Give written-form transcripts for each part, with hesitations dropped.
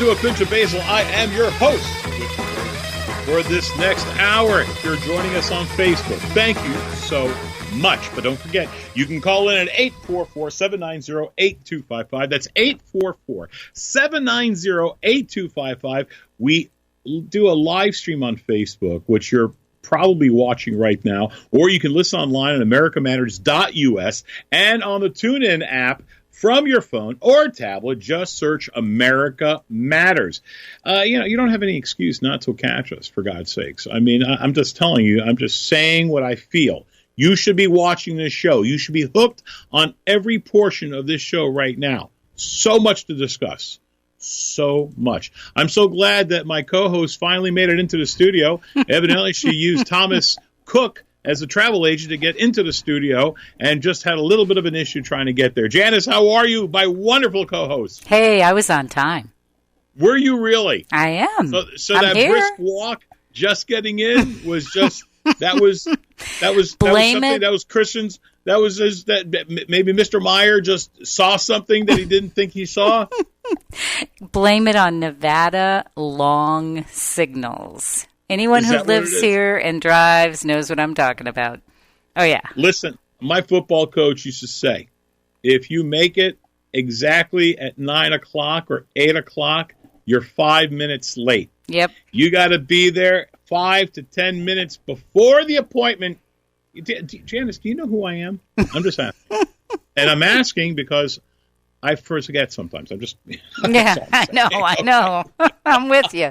to A Pinch of Basile. I am your host for this next hour. If you're joining us on Facebook, thank you so much. But don't forget, you can call in at 844-790-8255. That's 844-790-8255. We do a live stream on Facebook, which you're probably watching right now, or you can listen online at americamatters.us and on the TuneIn app from your phone or tablet. Just search America Matters. You don't have any excuse not to catch us, for God's sakes. I mean, I'm just telling you, I'm just saying what I feel. You should be watching this show. You should be hooked on every portion of this show right now. So much to discuss. So much. I'm so glad that my co-host finally made it into the studio. Evidently, she used Thomas Cook as a travel agent to get into the studio and just had a little bit of an issue trying to get there. Janice, how are you? My wonderful co-host. Hey, I was on time. Were you really? I am. So that here. Brisk walk, just getting in, was just that was something that was Christian's. That was that maybe Mr. Meyer just saw something that he didn't think he saw. Blame it on Nevada long signals. Anyone who lives here and drives knows what I'm talking about. Oh, yeah. Listen, my football coach used to say, if you make it exactly at 9 o'clock or 8 o'clock, you're 5 minutes late. Yep. You got to be there 5 to 10 minutes before the appointment. Janice, do you know who I am? I'm just asking. And I'm asking because I forget sometimes. I'm just... Yeah, I know. I'm with you.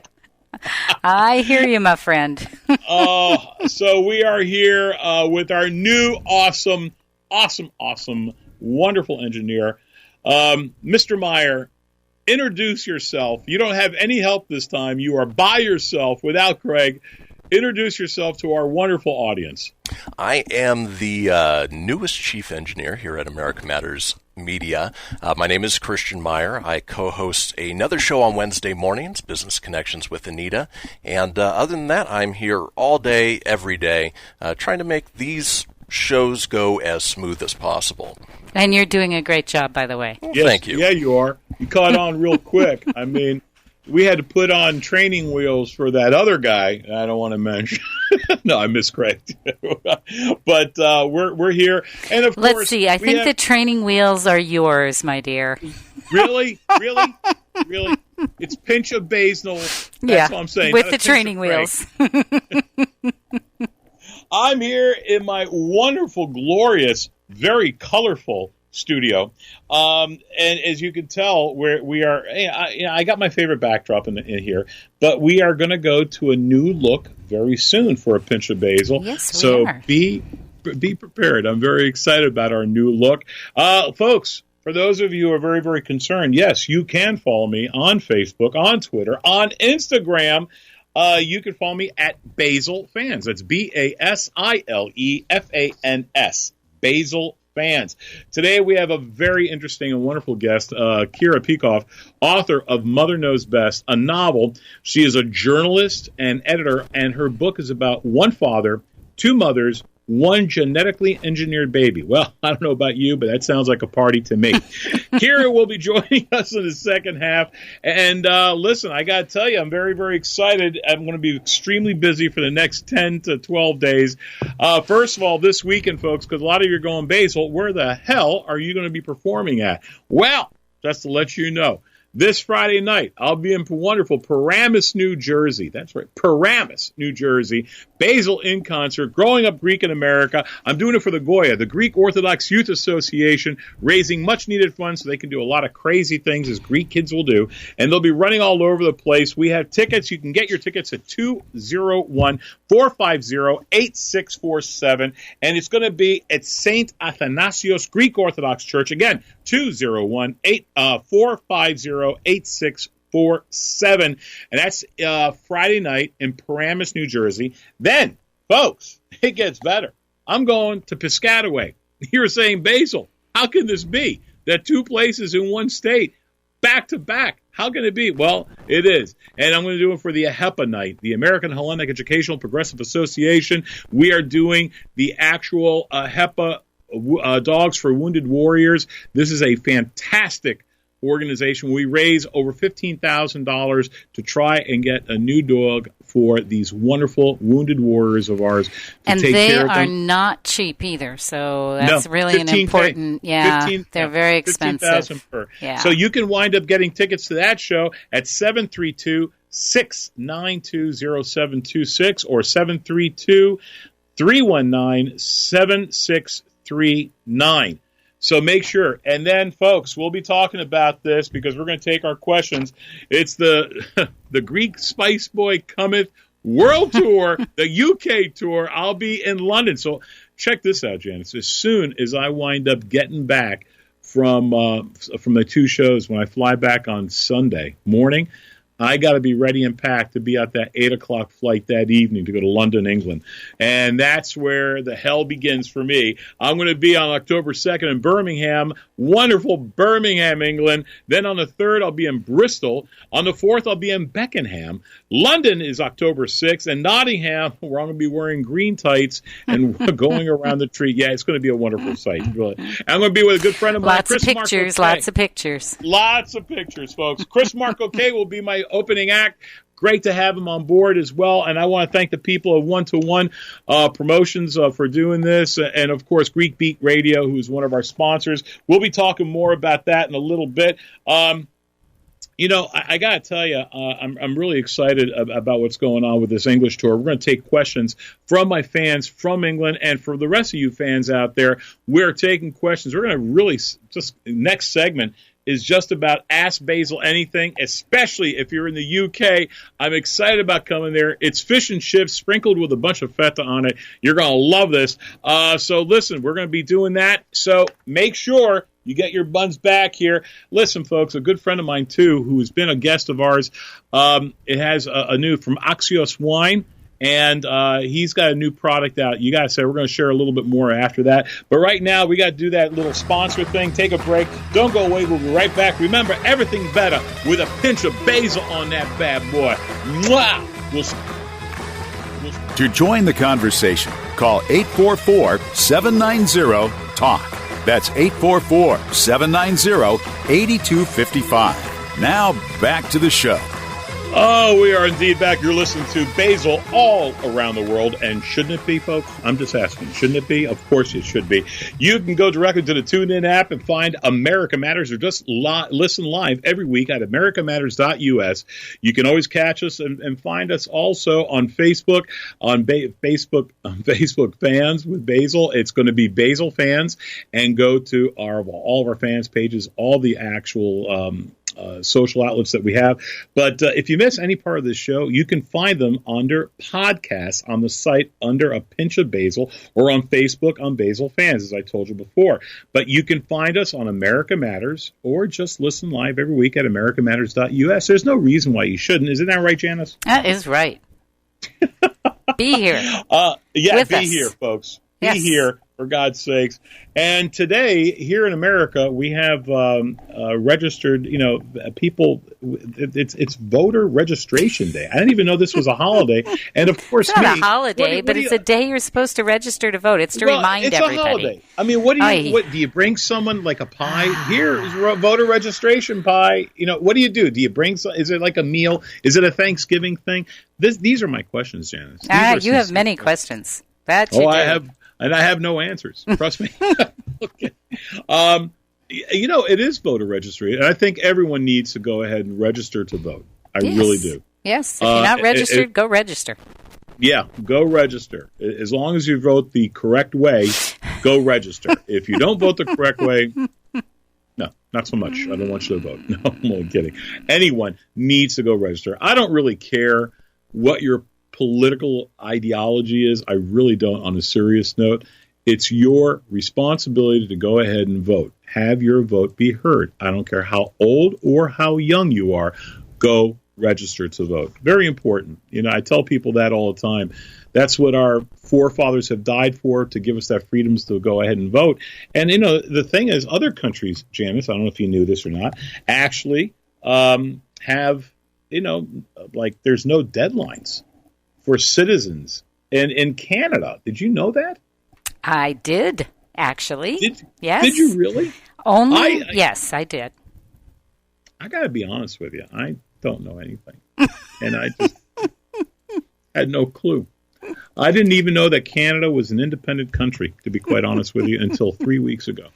I hear you, my friend. So we are here with our new awesome, wonderful engineer. Mr. Meyer, introduce yourself. You don't have any help this time. You are by yourself without Craig. Introduce yourself to our wonderful audience. I am the newest chief engineer here at America Matters Media. My name is Christian Meyer. I co-host another show on Wednesday mornings, Business Connections with Anita. And other than that, I'm here all day, every day, trying to make these shows go as smooth as possible. And you're doing a great job, by the way. Yes, thank you. Yeah, you are. You caught on real quick. I mean, we had to put on training wheels for that other guy. I don't want to mention. No, I miss Craig. But we're here, and of course, let's see. I think the training wheels are yours, my dear. Really. It's Pinch of Basile. That's what I'm saying. With the training wheels. I'm here in my wonderful, glorious, very colorful studio, and as you can tell, we are. I got my favorite backdrop in here, but we are going to go to a new look very soon for A Pinch of Basile. Yes, we are. Be prepared. I'm very excited about our new look, folks. For those of you who are very, very concerned, yes, you can follow me on Facebook, on Twitter, on Instagram. You can follow me at Basile Fans. That's BASILEFANS. Basile Fans. Today we have a very interesting and wonderful guest, Kira Peikoff, author of Mother Knows Best, a novel. She is a journalist and editor, and her book is about one father, two mothers, one genetically engineered baby. Well, I don't know about you, but that sounds like a party to me. Kira will be joining us in the second half. And listen, I got to tell you, I'm very, very excited. I'm going to be extremely busy for the next 10 to 12 days. First of all, this weekend, folks, because a lot of you are going, Basile, where the hell are you going to be performing at? Well, just to let you know, this Friday night, I'll be in wonderful Paramus, New Jersey. That's right, Paramus, New Jersey. Basile in concert, Growing Up Greek in America. I'm doing it for the Goya, the Greek Orthodox Youth Association, raising much-needed funds so they can do a lot of crazy things as Greek kids will do. And they'll be running all over the place. We have tickets. You can get your tickets at 201-450-8647. And it's going to be at St. Athanasios Greek Orthodox Church. Again, 201-450-8647. And that's Friday night in Paramus, New Jersey. Then, folks, it gets better. I'm going to Piscataway. You're saying, Basile, how can this be? That two places in one state, back to back. How can it be? Well, it is. And I'm going to do it for the AHEPA night, the American Hellenic Educational Progressive Association. We are doing the actual AHEPA Dogs for Wounded Warriors. This is a fantastic organization. We raise over $15,000 to try and get a new dog for these wonderful wounded warriors of ours to and take care of them. And they are not cheap either, so that's really an important, they're very expensive. $15,000 per. Yeah. So you can wind up getting tickets to that show at 732-692-0726 or 732-319-7639. So make sure. And then, folks, we'll be talking about this because we're going to take our questions. It's the Greek Spice Boy Cometh World Tour, the UK tour. I'll be in London. So check this out, Janice. As soon as I wind up getting back from the two shows, when I fly back on Sunday morning, I got to be ready and packed to be at that 8 o'clock flight that evening to go to London, England. And that's where the hell begins for me. I'm going to be on October 2nd in Birmingham, wonderful Birmingham, England. Then on the 3rd, I'll be in Bristol. On the 4th, I'll be in Beckenham. London is October 6th. And Nottingham, where I'm going to be wearing green tights and going around the tree. Yeah, it's going to be a wonderful sight. I'm going to be with a good friend of mine, Chris Mark. Lots of pictures. Lots of pictures, folks. Chris Mark will be my opening act. Great to have him on board as well. And I want to thank the people of One-to-One Promotions for doing this. And, of course, Greek Beat Radio, who is one of our sponsors. We'll be talking more about that in a little bit. I got to tell you, I'm really excited about what's going on with this English tour. We're going to take questions from my fans from England. And for the rest of you fans out there, we're taking questions. We're going to really just next segment is just about Ask Basil Anything, especially if you're in the UK. I'm excited about coming there. It's fish and chips sprinkled with a bunch of feta on it. You're going to love this. So listen, we're going to be doing that. So make sure you get your buns back here. Listen, folks, a good friend of mine, too, who has been a guest of ours, it has a new from Axios Wine. And he's got a new product out. You got to say, we're going to share a little bit more after that. But right now, we got to do that little sponsor thing. Take a break. Don't go away. We'll be right back. Remember, everything's better with a pinch of basil on that bad boy. Mwah! To join the conversation, call 844-790-TALK. That's 844-790-8255. Now, back to the show. Oh, we are indeed back. You're listening to Basil all around the world. And shouldn't it be, folks? I'm just asking. Shouldn't it be? Of course it should be. You can go directly to the TuneIn app and find America Matters or just listen live every week at americamatters.us. You can always catch us and find us also on Facebook, on Facebook Fans with Basil. It's going to be Basil Fans. And go to all of our fans pages, all the actual social outlets that we have. But if you miss any part of this show, you can find them under podcasts on the site under A Pinch of Basil or on Facebook on Basil Fans, as I told you before. But you can find us on America Matters or just listen live every week at americamatters.us. There's no reason why you shouldn't. Isn't that right, Janice? That is right. Be here. Be here, folks. Be here. For God's sakes. And today, here in America, we have registered, people. It's voter registration day. I didn't even know this was a holiday. And, of course, it's not a holiday, but it's a day you're supposed to register to vote. It's to remind everybody. It's a holiday. I mean, what do you bring someone like a pie? Here is voter registration pie. What do you do? Do you bring is it like a meal? Is it a Thanksgiving thing? These are my questions, Janice. You have many questions. That you do. I have. And I have no answers. Trust me. Okay. It is voter registry, and I think everyone needs to go ahead and register to vote. I really do. Yes. If you're not registered, go register. Yeah, go register. As long as you vote the correct way, go register. If you don't vote the correct way, no, not so much. I don't want you to vote. No, I'm only kidding. Anyone needs to go register. I don't really care what your political ideology is. I really don't. On a serious note, it's your responsibility to go ahead and vote. Have your vote be heard. I don't care how old or how young you are. Go register to vote. Very important. I tell people that all the time. That's what our forefathers have died for, to give us that freedoms to go ahead and vote. And, the thing is, other countries, Janice, I don't know if you knew this or not, actually have, there's no deadlines for citizens in Canada. Did you know that? I did, actually. Yes. Did you really? Yes, I did. I got to be honest with you. I don't know anything. And I just had no clue. I didn't even know that Canada was an independent country, to be quite honest with you, until 3 weeks ago.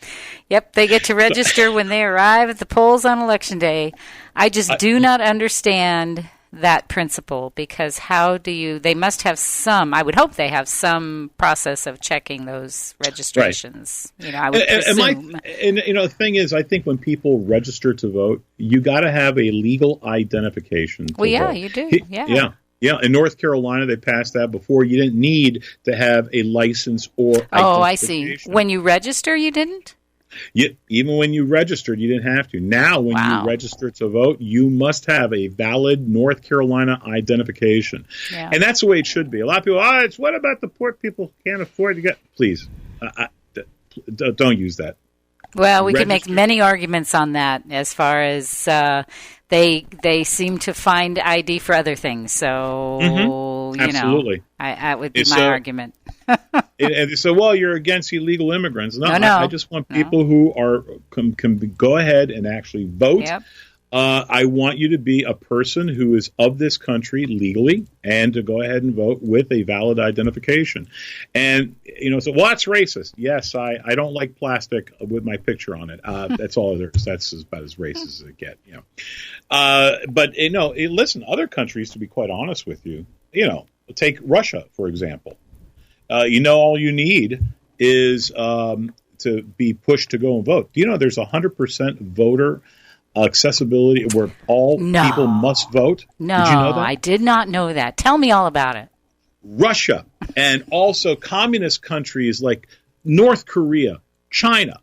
Yep, they get to register when they arrive at the polls on Election Day. I just do not understand that principle, because they must have I would hope they have some process of checking those registrations. Right. I would presume. The thing is, I think when people register to vote, you got to have a legal identification to vote. You do. Yeah. Yeah, in North Carolina, they passed that before. You didn't need to have a license or identification. Oh, I see. When you register, you didn't? Even when you registered, you didn't have to. Now, when you register to vote, you must have a valid North Carolina identification. Yeah. And that's the way it should be. A lot of people, it's what about the poor people who can't afford to get... Please, don't use that. Well, we could make many arguments on that as far as they seem to find ID for other things. So, Absolutely. That would be my argument. And so, well, you're against illegal immigrants. No. I just want people who can go ahead and actually vote. Yep. I want you to be a person who is of this country legally and to go ahead and vote with a valid identification. And, that's racist. Yes, I don't like plastic with my picture on it. That's all that's about as racist as it gets, But, listen, other countries, to be quite honest with you, take Russia, for example. All you need is to be pushed to go and vote. There's 100% voter accessibility where all people must vote? No, did you know that? I did not know that. Tell me all about it. Russia and also communist countries like North Korea, China.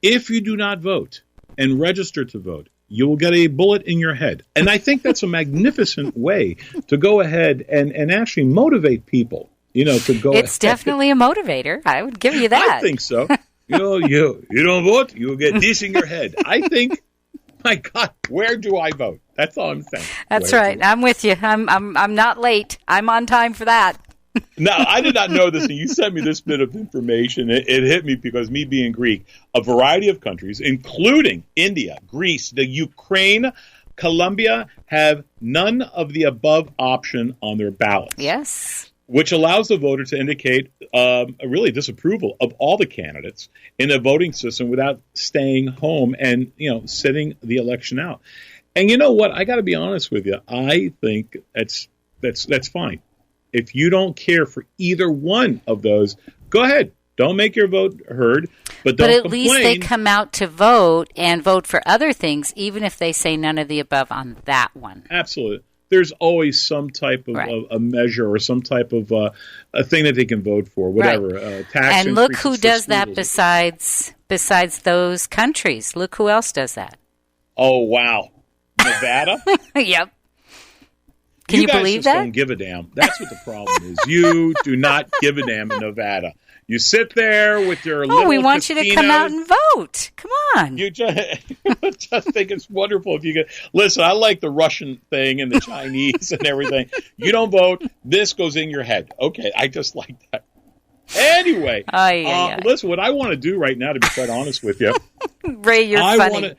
If you do not vote and register to vote, you will get a bullet in your head. And I think that's a magnificent way to go ahead and actually motivate people, to go ahead. It's definitely a motivator. I would give you that. I think so. You don't vote, you'll get this in your head. I think, my God, where do I vote? That's all I'm saying. That's right. I'm with you. I'm not late. I'm on time for that. Now, I did not know this, and you sent me this bit of information. It hit me because, me being Greek, a variety of countries, including India, Greece, the Ukraine, Colombia, have none of the above option on their ballots. Yes. Which allows the voter to indicate really disapproval of all the candidates in the voting system without staying home and, sitting the election out. And you know what? I got to be honest with you. I think that's fine. If you don't care for either one of those, go ahead. Don't make your vote heard, but don't complain. But at least they come out to vote and vote for other things, even if they say none of the above on that one. Absolutely. There's always some type of a measure or some type of a thing that they can vote for, whatever. Right. Tax and look who does that besides those countries. Look who else does that. Oh, wow. Nevada? Yep. Can you believe that? You guys just don't give a damn. That's what the problem is. You do not give a damn in Nevada. You sit there with your little we want casinos. You to come out and vote. Come on. You just think it's wonderful if you could. Listen, I like the Russian thing and the Chinese and everything. You don't vote, this goes in your head. Okay, I just like that. Anyway, listen, what I want to do right now, to be quite honest with you. Ray, you're funny.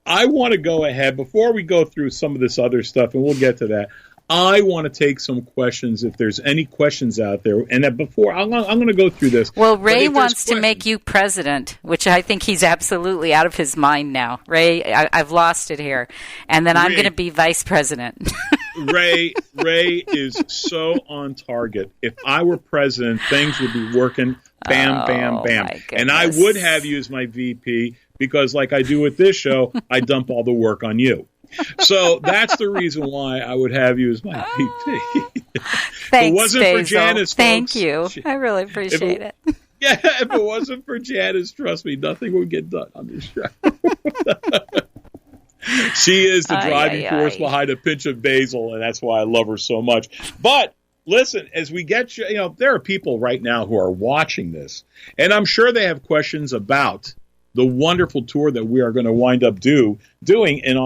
I want to go ahead, before we go through some of this other stuff, and we'll get to that, I want to take some questions if there's any questions out there. And before, I'm going to go through this. Well, Ray wants to make you president, which I think he's absolutely out of his mind now. Ray, I've lost it here. And then I'm going to be vice president. Ray is so on target. If I were president, things would be working bam, bam, bam. And I would have you as my VP because, like I do with this show, I dump all the work on you. So that's the reason why I would have you as my VP. Thanks, if it wasn't for Janice, thank you. I really appreciate it. Yeah, if it wasn't for Janice, trust me, nothing would get done on this show. She is the driving force behind A Pinch of Basile, and that's why I love her so much. But listen, as we get there are people right now who are watching this, and I'm sure they have questions about the wonderful tour that we are going to wind up doing in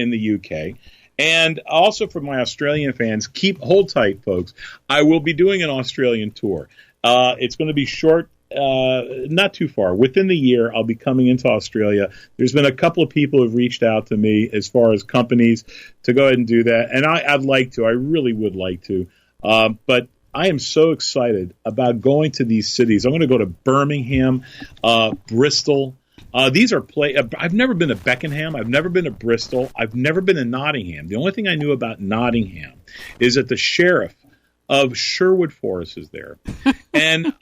the UK. And also for my Australian fans, hold tight, folks. I will be doing an Australian tour. It's going to be short not too far. Within the year, I'll be coming into Australia. There's been a couple of people who've reached out to me as far as companies to go ahead and do that, and I'd like to. I really would like to. But I am so excited about going to these cities. I'm going to go to Birmingham, Bristol. These are I've never been to Beckenham. I've never been to Bristol. I've never been to Nottingham. The only thing I knew about Nottingham is that the sheriff of Sherwood Forest is there. And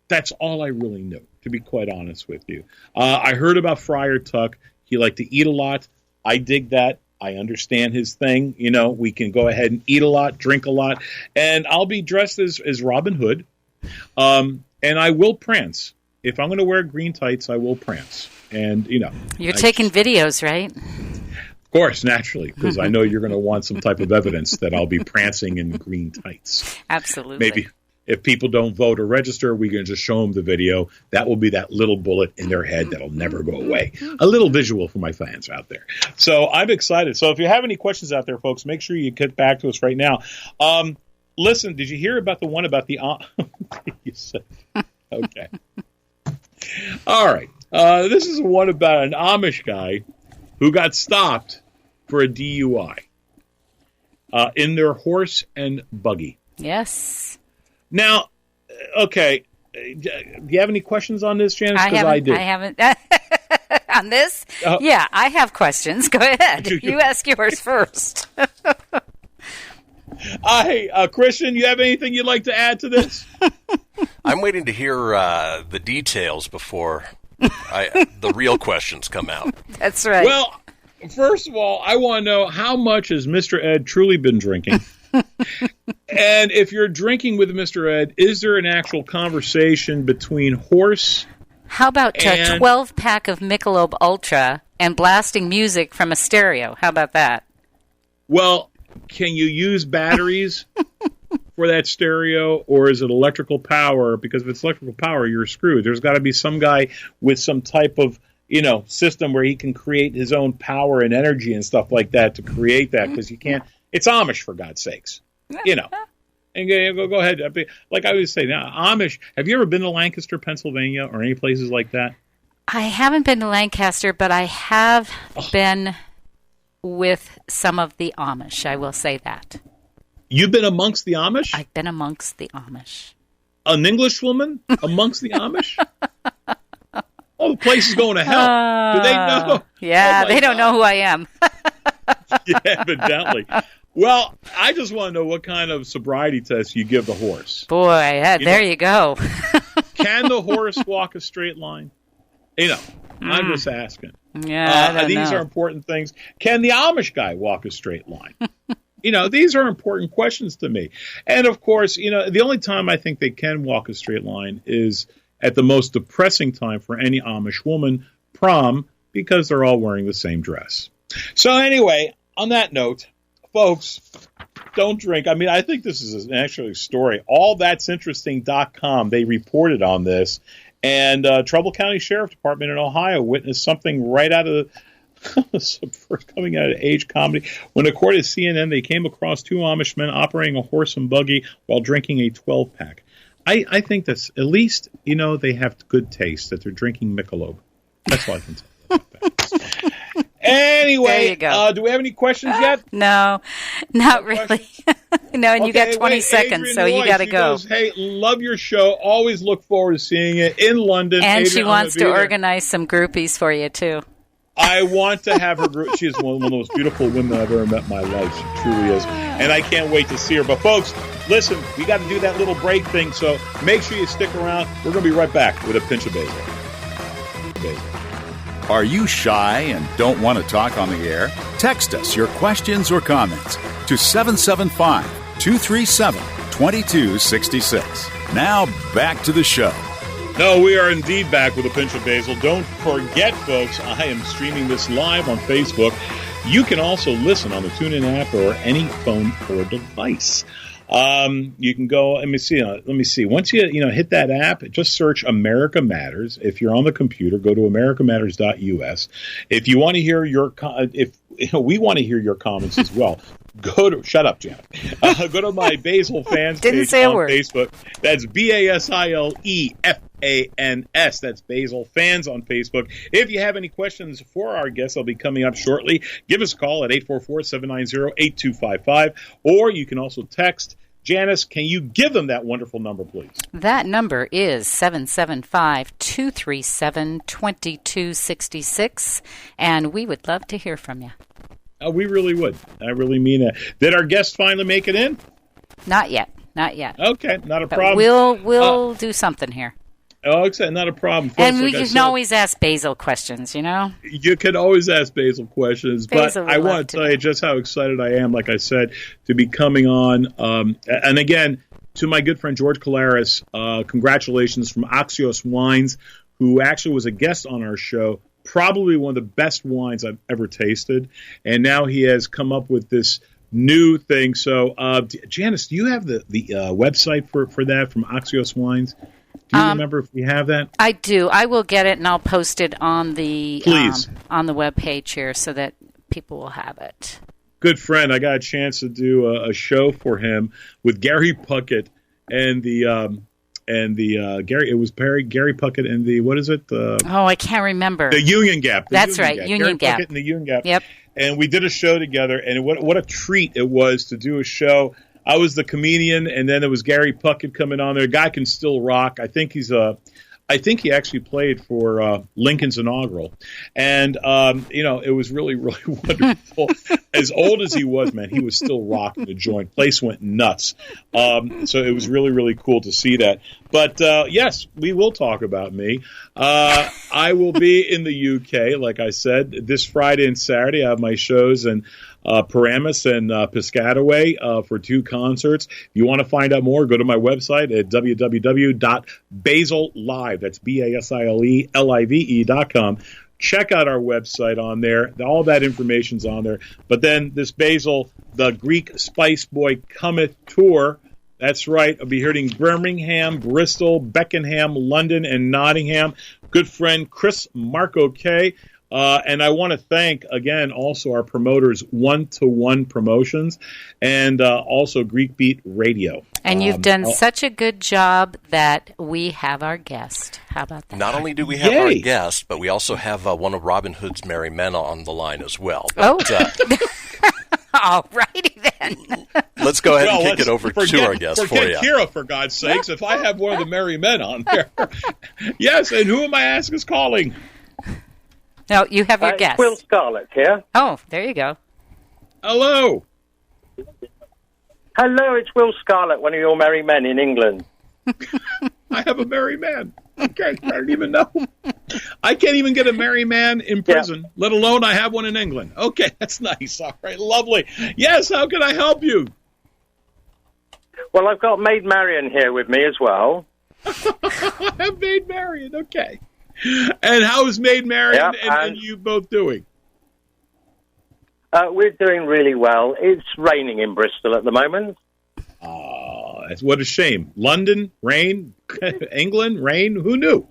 that's all I really knew, to be quite honest with you. I heard about Friar Tuck. He liked to eat a lot. I dig that. I understand his thing. You know, we can go ahead and eat a lot, drink a lot. And I'll be dressed as Robin Hood. And I will prance. If I'm going to wear green tights, I will prance. And, you know. You're taking videos, right? Of course, naturally, because I know you're going to want some type of evidence that I'll be prancing in green tights. Absolutely. Maybe if people don't vote or register, we can just show them the video. That will be that little bullet in their head that'll never go away. A little visual for my fans out there. So I'm excited. So if you have any questions out there, folks, make sure you get back to us right now. Listen, did you hear about the one about the... Okay. All right. This is one about an Amish guy who got stopped for a DUI in their horse and buggy. Yes. Now, okay, do you have any questions on this, Janice? Because I do. I haven't. On this? Yeah, I have questions. Go ahead. You ask yours first. Hey, Christian, you have anything you'd like to add to this? I'm waiting to hear the details before the real questions come out. That's right. Well, first of all, I want to know how much has Mr. Ed truly been drinking? And if you're drinking with Mr. Ed, is there an actual conversation between horse? How about a 12-pack of Michelob Ultra and blasting music from a stereo? How about that? Well, can you use batteries for that stereo, or is it electrical power? Because if it's electrical power, you're screwed. There's got to be some guy with some type of, system where he can create his own power and energy and stuff like that to create that, because you can't. It's Amish, for God's sakes. And go ahead. Like I always say, now, Amish, have you ever been to Lancaster, Pennsylvania, or any places like that? I haven't been to Lancaster, but I have been with some of the Amish. I will say that. You've been amongst the Amish? I've been amongst the Amish. An English woman amongst the Amish? Oh, the place is going to hell. Do they know? Yeah, they don't know who I am. Yeah, evidently. Well, I just want to know what kind of sobriety test you give the horse. Boy, there you go. Can the horse walk a straight line? I'm just asking. Yeah, these are important things. Can the Amish guy walk a straight line? These are important questions to me. And, of course, the only time I think they can walk a straight line is at the most depressing time for any Amish woman, prom, because they're all wearing the same dress. So, anyway, on that note, folks, don't drink. I mean, I think this is actually a story. AllThat'sInteresting.com, they reported on this. And Trumbull County Sheriff Department in Ohio witnessed something right out of coming out of age comedy. When according to CNN, they came across two Amish men operating a horse and buggy while drinking a 12-pack. I think that's, at least, they have good taste, that they're drinking Michelob. That's all I can tell you about that. Anyway, there you go. Do we have any questions yet? No, not really. No, and you got 20 seconds, Adrian so you got to go. Goes, hey, love your show. Always look forward to seeing it in London. And Adrian, she wants to organize some groupies for you, too. I want to have her group. She is one of the most beautiful women I've ever met in my life. She truly is. And I can't wait to see her. But, folks, listen, we got to do that little break thing, so make sure you stick around. We're going to be right back with a Pinch of Basile. Are you shy and don't want to talk on the air? Text us your questions or comments to 775-237-2266. Now, back to the show. No, we are indeed back with a Pinch of Basile. Don't forget, folks, I am streaming this live on Facebook. You can also listen on the TuneIn app or any phone or device. You can go. Let me see. Once you hit that app, just search America Matters. If you're on the computer, go to americamatters.us. If you want to hear we want to hear your comments as well. Shut up, Janet. Go to my Basil fans Didn't page say a on word. Facebook. That's BASILEFANS. That's Basil fans on Facebook. If you have any questions for our guests, they'll be coming up shortly. Give us a call at 844-790-8255, or you can also text. Janice, can you give them that wonderful number, please? That number is 775-237-2266, and we would love to hear from you. We really would. I really mean it. Did our guest finally make it in? Not yet. Okay, not a But problem. we'll do something here. Oh, okay, not a problem. Folks, And like I you said, can always ask Basil questions, you know? You can always ask Basil questions, Basil but would I love want to to tell you just how excited I am, like I said, to be coming on. And again, to my good friend George Colares, congratulations from Axios Wines, who actually was a guest on our show, probably one of the best wines I've ever tasted. And now he has come up with this new thing. So, Janice, do you have the website for that from Axios Wines? Do you remember if we have that? I do. I will get it, and I'll post it on the on the webpage here so that people will have it. Good friend. I got a chance to do a show for him with Gary Puckett and the Gary. It was Gary Puckett and the, what is it? I can't remember. The Union Gap. That's right, Union Gap. Gary Puckett and the Union Gap. Yep. And we did a show together, and what a treat it was to do a show. I was the comedian, and then it was Gary Puckett coming on there. The guy can still rock. I think he actually played for Lincoln's inaugural. And, it was really, really wonderful. As old as he was, man, he was still rocking the joint. Place went nuts. So it was really, really cool to see that. But, yes, we will talk about me. I will be in the UK, like I said, this Friday and Saturday. I have my shows in Paramus and Piscataway for 2 concerts. If you want to find out more, go to my website at www.basillive. That's BASILELIVE.com. Check out our website on there. All that information's on there. But then this Basil, the Greek Spice Boy Cometh tour. That's right. I'll be hearing Birmingham, Bristol, Beckenham, London, and Nottingham. Good friend Chris Marco K. And I want to thank, again, also our promoters, 1-to-1 Promotions, and also Greek Beat Radio. And you've done such a good job that we have our guest. How about that? Not only do we have our guest, but we also have one of Robin Hood's merry men on the line as well. But, all righty then. Let's go ahead and kick it over to our guest for you. Kira, for God's sakes, if I have one of the merry men on there. Yes, and who am I asking is calling? No, you have your guest. Will Scarlett here. Oh, there you go. Hello. Hello, it's Will Scarlett, one of your merry men in England. I have a merry man. Okay, I don't even know. I can't even get a merry man in prison, let alone I have one in England. Okay, that's nice. All right, lovely. Yes, how can I help you? Well, I've got Maid Marian here with me as well. I have Maid Marian, okay. And how is Maid Marian and you both doing? We're doing really well. It's raining in Bristol at the moment. What a shame. London, rain, England, rain, who knew?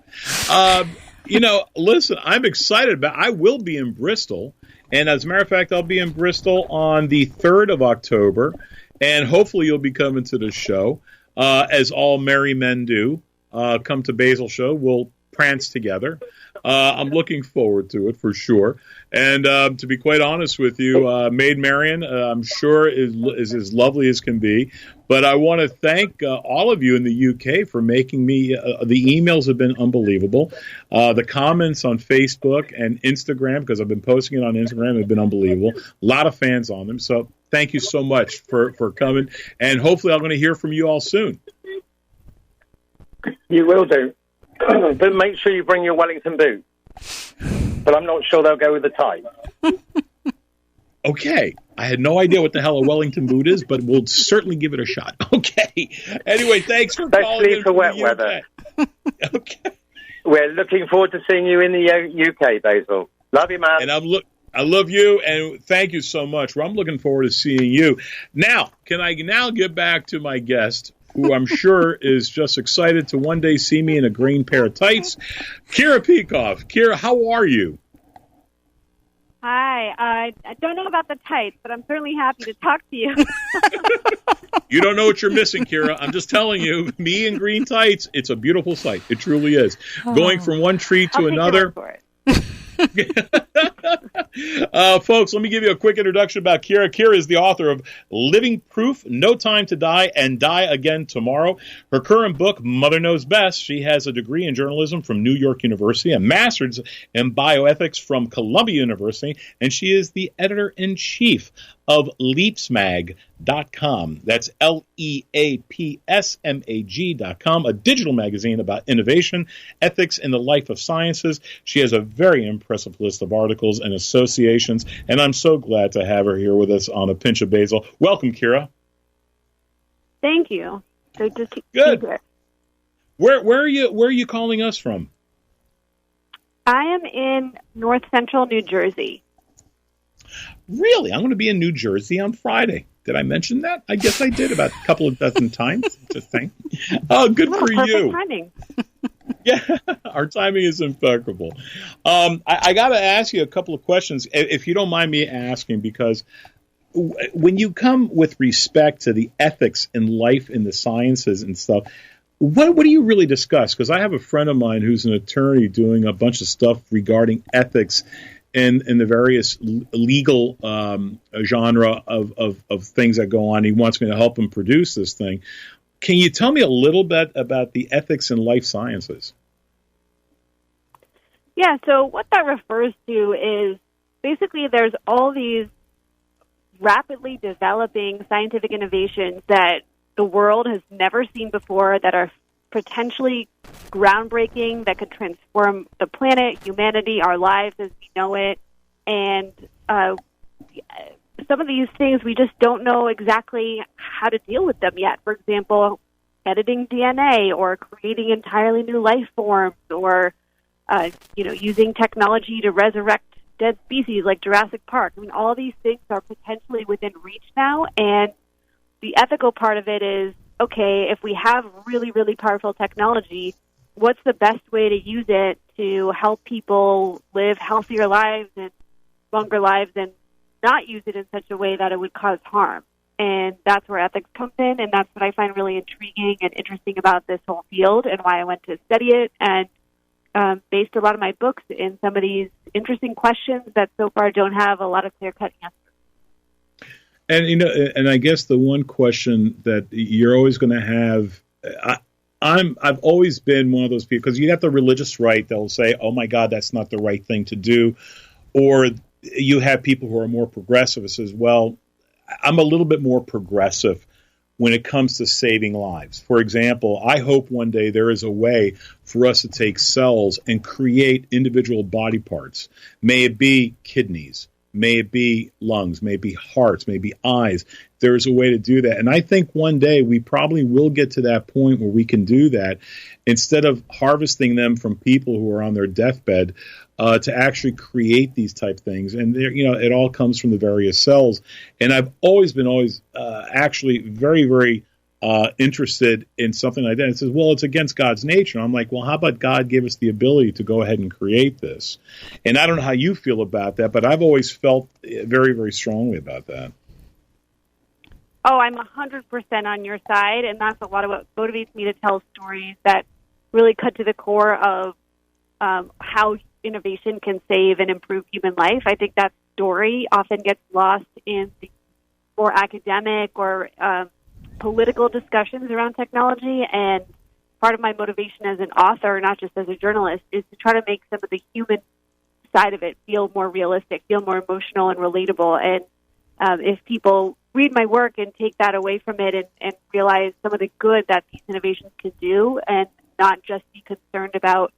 Listen, I'm excited I will be in Bristol. And as a matter of fact, I'll be in Bristol on the 3rd of October. And hopefully you'll be coming to the show, as all merry men do. Come to Basil Show. We'll prance together. I'm looking forward to it for sure. And to be quite honest with you, Maid Marian, I'm sure is as lovely as can be. But I want to thank all of you in the UK for making me. The emails have been unbelievable. The comments on Facebook and Instagram, because I've been posting it on Instagram, have been unbelievable. A lot of fans on them. So thank you so much for coming. And hopefully I'm going to hear from you all soon. You will do. But make sure you bring your Wellington boots. But I'm not sure they'll go with the tie. Okay. I had no idea what the hell a Wellington boot is, but we'll certainly give it a shot. Okay. Anyway, thanks for calling. Especially for wet weather. Okay. We're looking forward to seeing you in the UK, Basil. Love you, man. And I love you, and thank you so much. Well, I'm looking forward to seeing you. Now, can I now get back to my guest, who I'm sure is just excited to one day see me in a green pair of tights, Kira Peikoff. Kira, how are you? I'm Hi. I don't know about the tights, but I'm certainly happy to talk to you. You don't know what you're missing, Kira. I'm just telling you, me in green tights, it's a beautiful sight. It truly is. Going from one tree to another. Folks, let me give you a quick introduction about Kira. Kira is the author of Living Proof, No Time to Die, and Die Again Tomorrow. Her current book, Mother Knows Best. She has a degree in journalism from New York University, a master's in bioethics from Columbia University, and she is the editor-in-chief of leapsmag.com. That's LEAPSMAG.com, a digital magazine about innovation, ethics, and the life of sciences. She has a very impressive list of articles and associations, and I'm so glad to have her here with us on A Pinch of Basile. Welcome, Kira. Thank you. Great to see Good. you. Where are you calling us from? I am in North Central New Jersey. Really? I'm going to be in New Jersey on Friday. Did I mention that? I guess I did about a couple of dozen times. Just saying. Oh, good for you. Timing. Yeah, our timing is impeccable. I got to ask you a couple of questions, if you don't mind me asking, because when you come with respect to the ethics in life in the sciences and stuff, what do you really discuss? Because I have a friend of mine who's an attorney doing a bunch of stuff regarding ethics in the various legal genre of things that go on. He wants me to help him produce this thing. Can you tell me a little bit about the ethics in life sciences? Yeah, so what that refers to is basically there's all these rapidly developing scientific innovations that the world has never seen before, that are potentially groundbreaking, that could transform the planet, humanity, our lives as we know it. And some of these things, we just don't know exactly how to deal with them yet. For example, editing DNA or creating entirely new life forms, or using technology to resurrect dead species like Jurassic Park. I mean, all these things are potentially within reach now, and the ethical part of it is, okay, if we have really, really powerful technology, what's the best way to use it to help people live healthier lives and longer lives, and not use it in such a way that it would cause harm? And that's where ethics comes in, and that's what I find really intriguing and interesting about this whole field, and why I went to study it, and based a lot of my books in some of these interesting questions that so far don't have a lot of clear-cut answers. And and I guess the one question that you're always going to have, I've always been one of those people, because you have the religious right. They'll say, "Oh my God, that's not the right thing to do," or you have people who are more progressive who says, "Well, I'm a little bit more progressive when it comes to saving lives." For example, I hope one day there is a way for us to take cells and create individual body parts. May it be kidneys, may it be lungs, may it be hearts, may it be eyes. There's a way to do that. And I think one day we probably will get to that point where we can do that, instead of harvesting them from people who are on their deathbed, to actually create these type things. And it all comes from the various cells. And I've always been actually very, very interested in something like that. It says, well, it's against God's nature. And I'm like, well, how about God give us the ability to go ahead and create this? And I don't know how you feel about that, but I've always felt very, very strongly about that. Oh, I'm 100% on your side, and that's a lot of what motivates me to tell stories that really cut to the core of how innovation can save and improve human life. I think that story often gets lost in the more academic or political discussions around technology, and part of my motivation as an author, not just as a journalist, is to try to make some of the human side of it feel more realistic, feel more emotional and relatable. And if people read my work and take that away from it and realize some of the good that these innovations can do, and not just be concerned about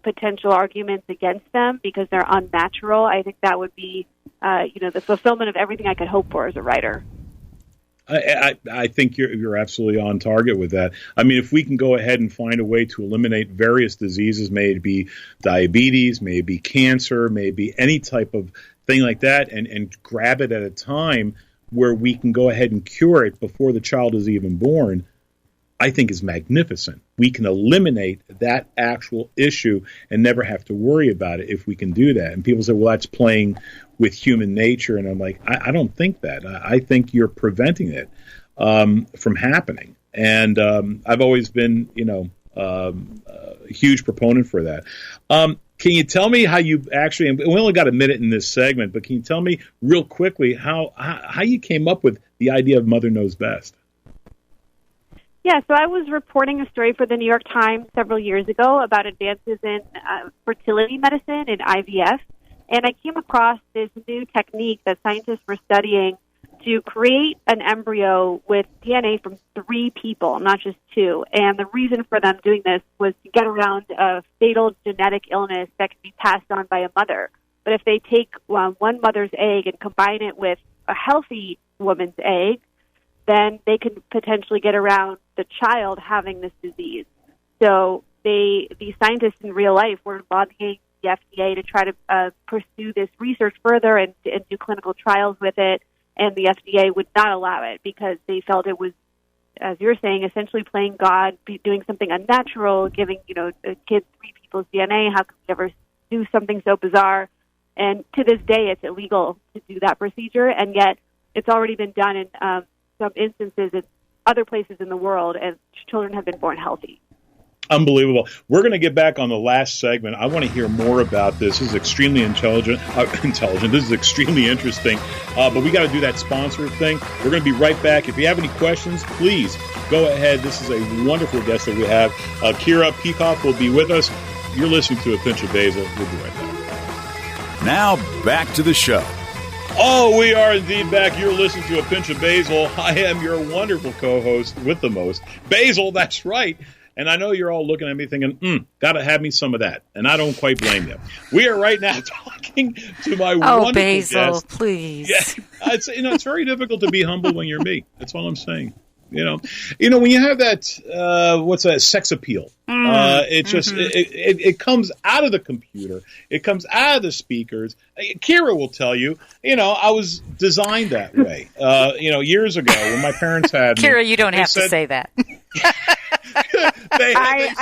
potential arguments against them because they're unnatural, I think that would be the fulfillment of everything I could hope for as a writer. I think you're absolutely on target with that. I mean, if we can go ahead and find a way to eliminate various diseases, may it be diabetes, may it be cancer, may it be any type of thing like that, and grab it at a time where we can go ahead and cure it before the child is even born, I think is magnificent. We can eliminate that actual issue and never have to worry about it if we can do that. And people say, well, that's playing with human nature. And I'm like, I don't think that. I think you're preventing it from happening. And I've always been, a huge proponent for that. Can you tell me how you actually, and we only got a minute in this segment, but can you tell me real quickly how you came up with the idea of Mother Knows Best? Yeah, so I was reporting a story for the New York Times several years ago about advances in fertility medicine and IVF, and I came across this new technique that scientists were studying to create an embryo with DNA from 3 people, not just 2. And the reason for them doing this was to get around a fatal genetic illness that can be passed on by a mother. But if they take one mother's egg and combine it with a healthy woman's egg, then they can potentially get around the child having this disease. So these scientists in real life were lobbying the FDA to try to pursue this research further and do clinical trials with it. And the FDA would not allow it because they felt it was, as you're saying, essentially playing God, doing something unnatural, giving, a kid 3 people's DNA. How could we ever do something so bizarre? And to this day, it's illegal to do that procedure, and yet it's already been done in some instances in other places in the world, and children have been born healthy. Unbelievable. We're going to get back on the last segment. I want to hear more about this. This is extremely intelligent. This is extremely interesting. But we got to do that sponsor thing. We're going to be right back. If you have any questions, please go ahead. This is a wonderful guest that we have. Kira Peikoff will be with us. You're listening to A Pinch of Basile. We'll be right back. Now back to the show. Oh, we are indeed back. You're listening to A Pinch of Basile. I am your wonderful co-host with the most. Basil, that's right. And I know you're all looking at me thinking, gotta have me some of that. And I don't quite blame you. We are right now talking to my wonderful Basil, guest. Please. Yeah, it's very difficult to be humble when you're me. That's all I'm saying. When you have that, sex appeal, it just, it comes out of the computer. It comes out of the speakers. Kira will tell you, I was designed that way. Years ago when my parents had me. Kira, you don't have to say that.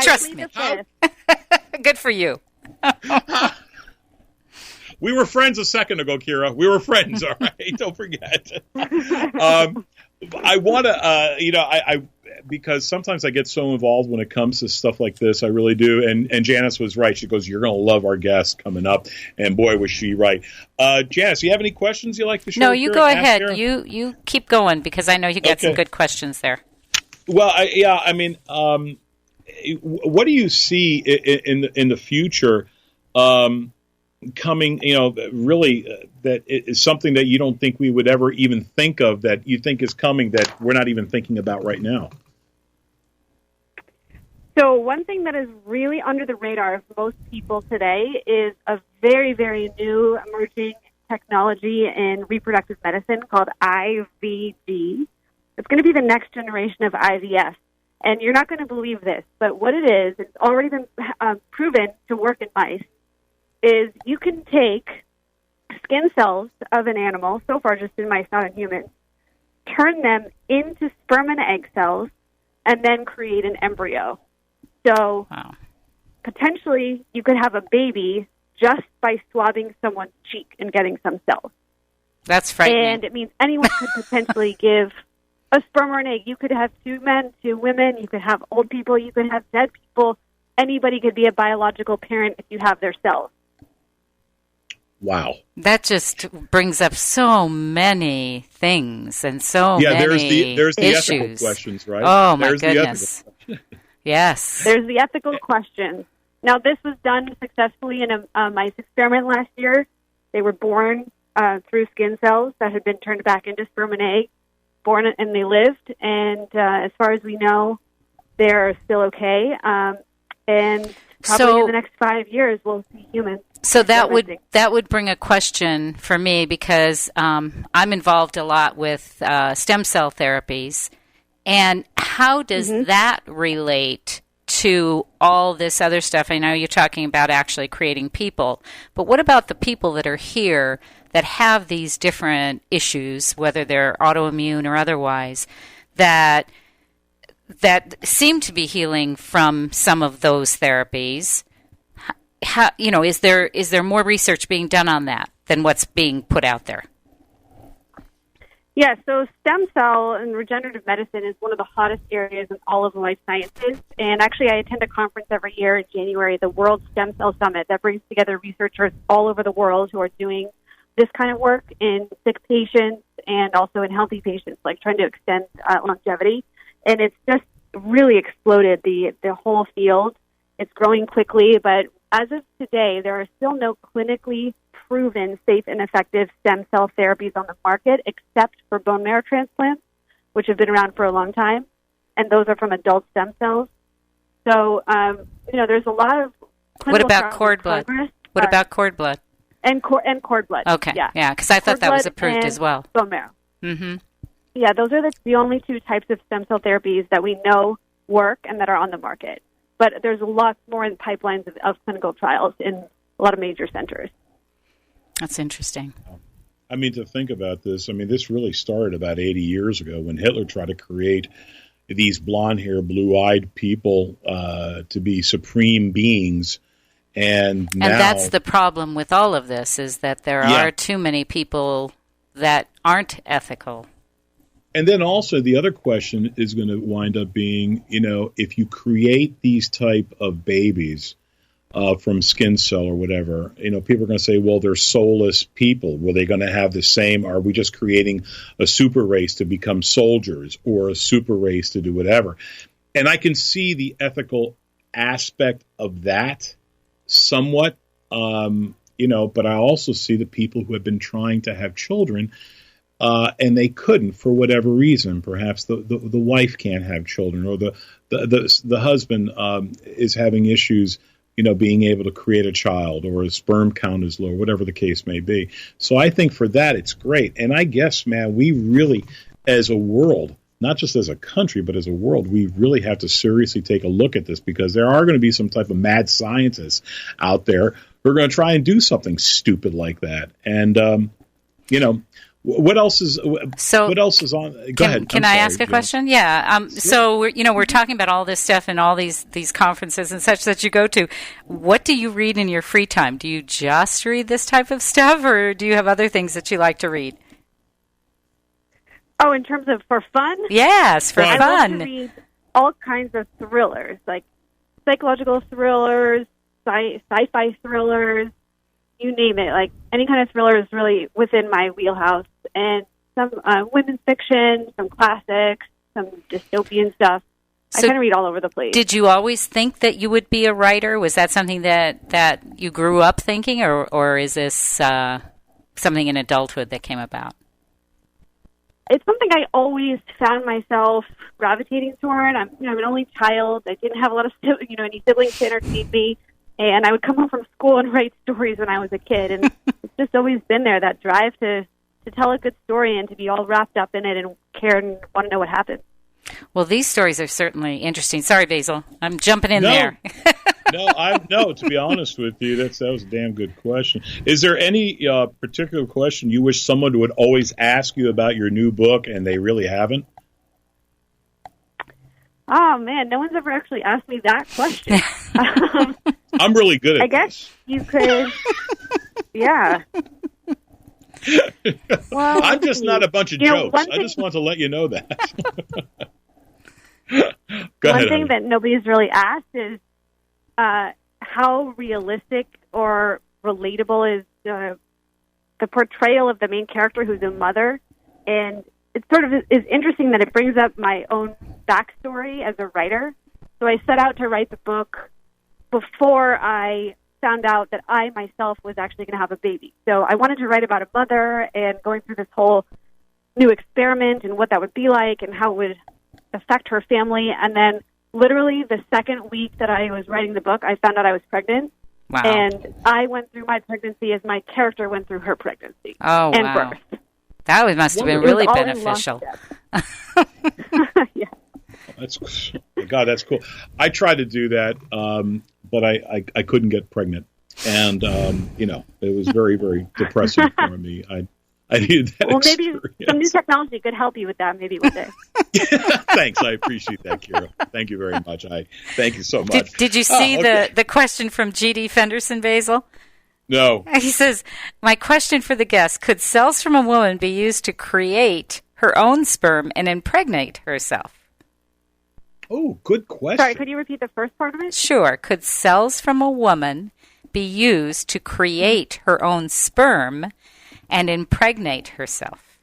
Trust me. Good for you. We were friends a second ago, Kira. We were friends, all right? Don't forget. I want to, because sometimes I get so involved when it comes to stuff like this. I really do. And Janice was right. She goes, you're going to love our guest coming up. And boy, was she right. Janice, you have any questions you'd like to share? No, you go ahead. You keep going because I know you got some good questions there. Well, what do you see in the future coming, really that is something that you don't think we would ever even think of that you think is coming that we're not even thinking about right now? So one thing that is really under the radar of most people today is a very, very new emerging technology in reproductive medicine called IVG. It's going to be the next generation of IVF. And you're not going to believe this, but what it is, it's already been proven to work in mice, is you can take skin cells of an animal, so far just in mice, not in humans, turn them into sperm and egg cells, and then create an embryo. So potentially you could have a baby just by swabbing someone's cheek and getting some cells. That's frightening. And it means anyone could potentially give a sperm or an egg. You could have 2 men, 2 women. You could have old people. You could have dead people. Anybody could be a biological parent if you have their cells. Wow. That just brings up so many things and so many there's the issues. Ethical questions, right? Oh, my goodness. Yes. There's the ethical question. Now, this was done successfully in a mice experiment last year. They were born through skin cells that had been turned back into sperm and egg, born and they lived. And as far as we know, they're still okay. And probably in the next 5 years, we'll see humans. So that would bring a question for me because I'm involved a lot with stem cell therapies. And how does that relate to all this other stuff? I know you're talking about actually creating people, but what about the people that are here that have these different issues, whether they're autoimmune or otherwise, that that seem to be healing from some of those therapies. How, is there more research being done on that than what's being put out there? Yeah, so stem cell and regenerative medicine is one of the hottest areas in all of life sciences. And actually, I attend a conference every year in January, the World Stem Cell Summit, that brings together researchers all over the world who are doing this kind of work in sick patients and also in healthy patients, like trying to extend longevity. And it's just really exploded, the whole field. It's growing quickly, but as of today, there are still no clinically proven safe and effective stem cell therapies on the market, except for bone marrow transplants, which have been around for a long time, and those are from adult stem cells. So, there's a lot of clinical What about cord blood? What about cord blood? And cord blood. Okay, yeah, because I thought that was approved as well. Bone marrow. Mm-hmm. Yeah, those are the only two types of stem cell therapies that we know work and that are on the market. But there's lots more in pipelines of clinical trials in a lot of major centers. That's interesting. I mean, to think about this, this really started about 80 years ago when Hitler tried to create these blonde-haired, blue-eyed people to be supreme beings. And that's the problem with all of this, is that there are too many people that aren't ethical. And then also the other question is going to wind up being, if you create these type of babies from skin cell or whatever, people are going to say, well, they're soulless people. Were they going to have the same? Are we just creating a super race to become soldiers or a super race to do whatever? And I can see the ethical aspect of that somewhat, but I also see the people who have been trying to have children and they couldn't for whatever reason. Perhaps the wife can't have children, or the husband is having issues, being able to create a child, or his sperm count is low, whatever the case may be. So I think for that it's great. And I guess, man, we really, as a world, not just as a country, but as a world, we really have to seriously take a look at this, because there are going to be some type of mad scientists out there who are going to try and do something stupid like that. And what else is on? Go ahead. Can I ask a question? Yeah. So we're talking about all this stuff and all these conferences and such that you go to. What do you read in your free time? Do you just read this type of stuff, or do you have other things that you like to read? Oh, in terms of for fun? Yes, for fun. I like to read all kinds of thrillers, like psychological thrillers, sci-fi thrillers, you name it. Like any kind of thriller is really within my wheelhouse. And some women's fiction, some classics, some dystopian stuff. So I kind of read all over the place. Did you always think that you would be a writer? Was that something that you grew up thinking, or is this something in adulthood that came about? It's something I always found myself gravitating toward. I'm an only child. I didn't have a lot of any siblings to entertain me, and I would come home from school and write stories when I was a kid. And it's just always been there, that drive to tell a good story and to be all wrapped up in it and care and want to know what happened. Well, these stories are certainly interesting. Sorry, Basil, I'm jumping in there. No, to be honest with you, that was a damn good question. Is there any particular question you wish someone would always ask you about your new book and they really haven't? Oh, man, no one's ever actually asked me that question. I'm really good at this. I guess you could, yeah. Well, I'm just not a bunch of jokes. I just want to let you know that. Go ahead, one thing that nobody's really asked is how realistic or relatable is the portrayal of the main character, who's a mother. And it sort of is interesting that it brings up my own backstory as a writer. So I set out to write the book before I found out that I myself was actually going to have a baby. So I wanted to write about a mother and going through this whole new experiment and what that would be like and how it would affect her family. And then literally the second week that I was writing the book, I found out I was pregnant. Wow. And I went through my pregnancy as my character went through her pregnancy and birth. That must have been really beneficial. Yeah. That's cool. I tried to do that, but I couldn't get pregnant. And, it was very, very depressing for me. I needed that. Well, maybe some new technology could help you with that. Maybe one day. Thanks, I appreciate that, Kira. Thank you very much. Thank you so much. Did you see the question from G.D. Fenderson, Basil? No. He says, my question for the guest, could cells from a woman be used to create her own sperm and impregnate herself? Oh, good question. Sorry, could you repeat the first part of it? Sure. Could cells from a woman be used to create her own sperm and impregnate herself?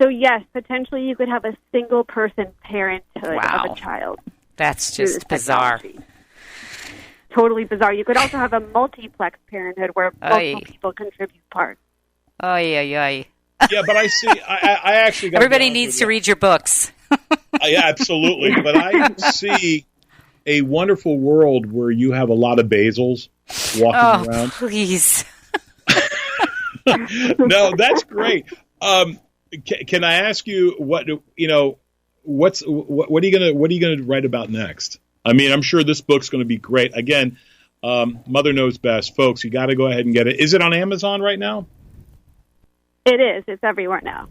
So yes, potentially you could have a single person parenthood of a child. That's just bizarre. Technology. Totally bizarre. You could also have a multiplex parenthood where multiple people contribute parts. Yeah, but I see. I actually. Everybody needs to read your books. Yeah, absolutely. But I see a wonderful world where you have a lot of basils walking around. Please. No, that's great. Can I ask you what are you gonna write about next? I mean, I'm sure this book's going to be great. Again, Mother Knows Best, folks. You got to go ahead and get it. Is it on Amazon right now? It is. It's everywhere now.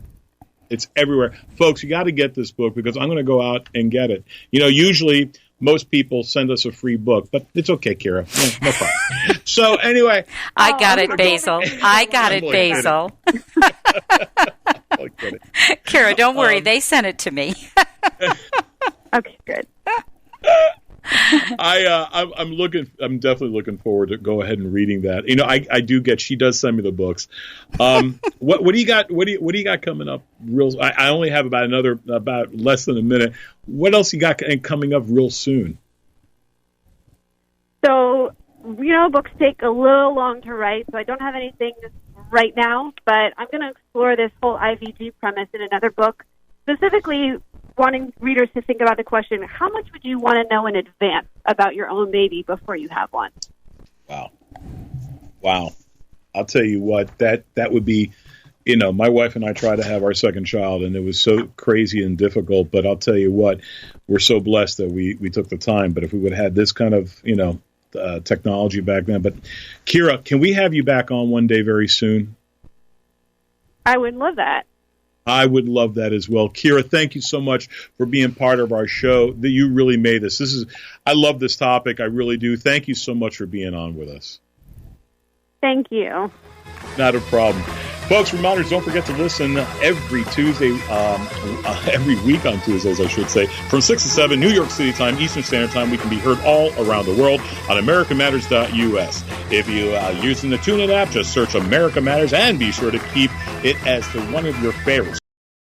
It's everywhere, folks. You got to get this book because I'm going to go out and get it. Usually most people send us a free book, but it's okay, Kira. No problem. So anyway, I got it, Basil. I got it, Basil. Kira, don't worry. They sent it to me. Okay, good. I'm definitely looking forward to go ahead and reading that. I do get. She does send me the books. What do you got? What do you got coming up? I only have about less than a minute. What else you got coming up real soon? So books take a little long to write, so I don't have anything right now. But I'm going to explore this whole IVG premise in another book, specifically wanting readers to think about the question, how much would you want to know in advance about your own baby before you have one? Wow. I'll tell you what, that would be, my wife and I tried to have our second child, and it was so crazy and difficult, but I'll tell you what, we're so blessed that we took the time. But if we would have had this kind of, technology back then. But Kira, can we have you back on one day very soon? I would love that. I would love that as well. Kira, thank you so much for being part of our show. That you really made this. I love this topic. I really do. Thank you so much for being on with us. Thank you. Not a problem. Folks, reminders, don't forget to listen every Tuesday, every week on Tuesdays, I should say, from 6 to 7, New York City time, Eastern Standard Time. We can be heard all around the world on AmericaMatters.us. If you are using the TuneIn app, just search America Matters and be sure to keep it as to one of your favorites.